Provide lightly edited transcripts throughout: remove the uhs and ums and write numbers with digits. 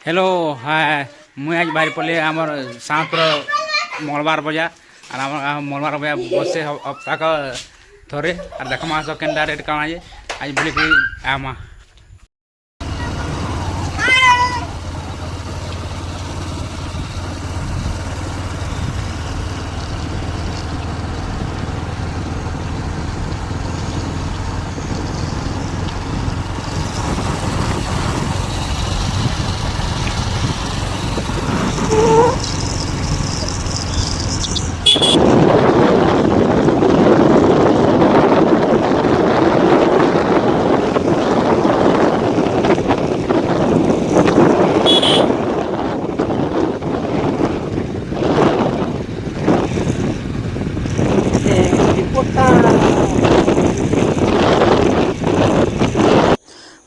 hello hi मुई आज बाहर पड़े आमर सांपर मंगलवार बजार और आम मंगलवार बजार बसे हफ्ता थोड़े और देखमा सब केनटा रेट काଣା जे आज बोली आमा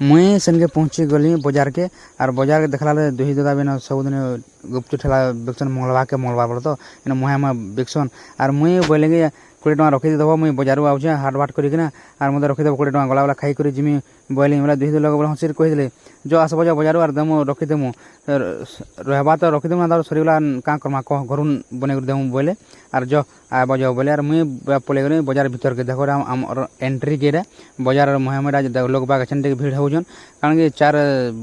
मुई सेनके पहुँची गली बजार के और बजार के देखला दुही दादा बिना सबुदिन गुप्त ठेला बेचन मंगलवार बोल तो इन मुहे में बेचन और मुई बोले कि 20 टका रखी देव मुई बजार आऊे हाट बाट करना और मत रखीदेव 20 टका गला खाई जिमी बोले बोला दुही लोग हसी कहीदे जो आसब जा बजार और देमु रखीदेमु रहबा तो रखीदेमु ना सरीगला क्या करमा कह घर बन देमु बोले और जो आब जाओ बोले और मुई पलि गली बजार भीतर के देखो आम एंट्री गेट बजार मुहेमेरा लोग बाग अच्छे भीड़ होजन कारण कि 4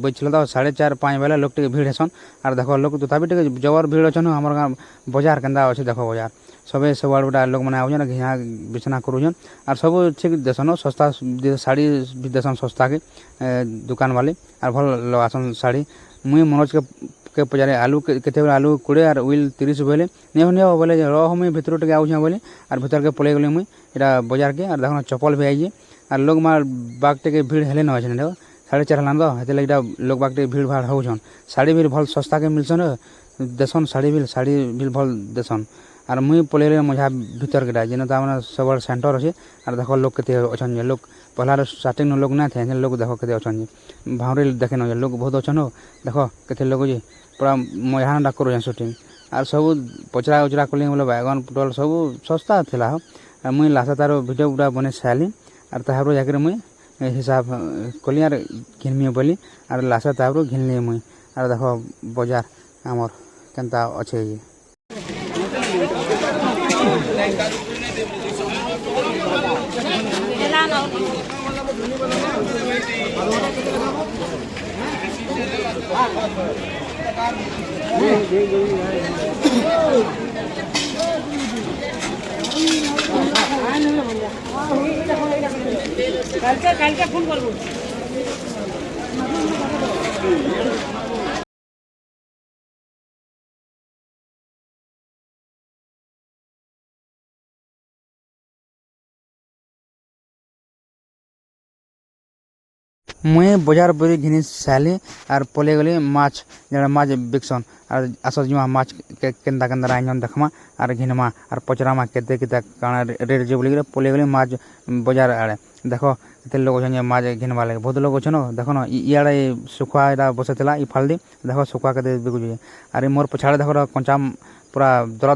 बजल तो 4:30-5 बेले लोग टे भीड़ हेसन और देखो लोग तथापि जबर भीड़ अच्छन आम गाँव बजार केन्दा अच्छे देख बजार सबे सब आड़े लोग मैंने आउन घिया बिछना करुन और सब ठीक देसन सस्ता शाड़ी भी देसन सस्ता के दुकान वाले और भल लगासन शाड़ी मुई मनोज के पचारे आलू के आलू 20 और उइल 30 बोले नहीं बोले रह मुई भितर टे आऊँ बोले और भीतर के पलि गली मुई इटा बजार के और देखो चप्पल भी आई और लोग मार बाग टे भीड़ हेले न अच्छे 4:30 हलान तो हेते लगे लोग बाग टे भीड़ भाड़ होन शाड़ी भी भल सस्ता के मिलसन देसन शाड़ी भी भल देसन और मुई पलि मझा भीतर के जेन तो सब सेंटर अच्छे और देख लोग के अच्छा लोग पहला स्टार्टिंग लोग ना थे लोग देख के अच्छा भावरे देखे न लोग बहुत अच्छा देख के लोग जी पूरा मजा डाक कर सुटिंग और सब पचरा उचरा कली बोले बैगन पुटल सब सस्ता था और मुई लास्ट तार भिडियो गुड़ा बने सारी और तापर जाकर मुई हिसाब कली और घिनमी बोली और लास्ट तापर घिनली मुई और देख बजार आमर केनता अच्छे ये কালকে ফোন করবো मुई बजार बदी घिनी साली और पलि गली माछ जरा माछ बिकसन और आस जिमा माछ केन्दा रांझन देखमा और घिनमा और पचरामा केते काଣା रेट जे बोली पलि गली माछ बजार आड़े देख के लोग अच्छे माछ घिनवा लगे बहुत लोग अच्छे देख न इे सुखुआ यहाँ बसला इफाल दी देख सुखुआ के बिकुचे और मोर पछाड़े देख कंचा पूरा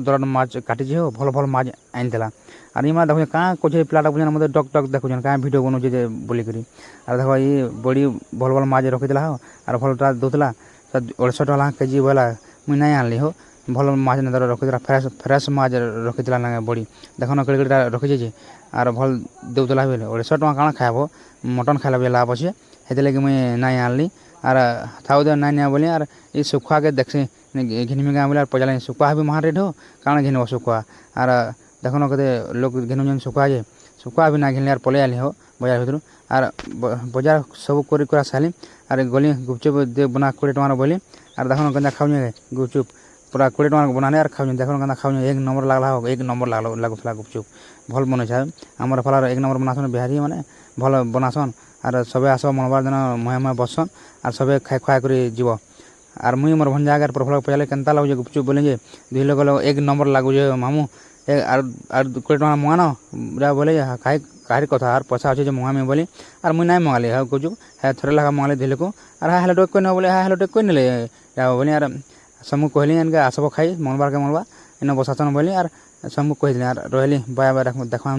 दरद माछ काटी हो भल भल माछ आनीला और इमा देखो क्या कहे पिलाटा बुझे मत डक डक देखुन क्या भिडियो बनाऊे बोलिक और देख ये बड़ी भल भल माछ रखीला हो और भलटा दूसरा 250 टका केजी बोला मुई नहीं आनली हो भल माछ ने रखीला फ्रेश माछ रखीला ना बड़ी देख न कड़े रखीचे और भल देला बोले 250 टका काଣା खाब मटन खाइला भी लाभ अच्छे हेते लगे मुई नहीं आनली और थाउ दे नहीं बोली और ये सुखुआ के देखसी घिनमी गाँव बोले पचारे सुखुआ भी महा रेट हो काଣା घिनब सुखुआ और देख न के लोग घिनुन सुखुआ भी ना घिनले और पलि आली हो बजार भर और बजार सब कर सारी और गली गुपचुप बना 20 टका बोली और देख न के खाऊ गुपचुप पूरा 20 टका बनाने और खाऊ देख न खाऊ 1 नंबर लगला हो 1 नंबर लगुला गुपचुप भल बने आमर फलार 1 नंबर बनासन बिहारी मैंने भल बनासन और सबे आस मंगलवार दिन मुहे बसन और सबे खाई खुआ कर जीव और मुई मोर भंजा आगे प्रफुल्ल पचारे केन्ता लगुचे गुपचुप बोले दुई लोग 1 नंबर लगुचे मामू और 20 टका मंगान बोले खाई कहार कथा और पैसा अच्छे मंगामी बोली और मुई नहीं मंगाली हाँ गुपचुप हाँ थोड़े लगा मंगाली दिल को और हाँ हेलो टेक बोले हाँ हेलो टेक नहीं बोली और समूह कहली इनके आसब खाई मंगलवार के मंगलवार इन बसासन बोली और समूह कही रही बाय बाय देखा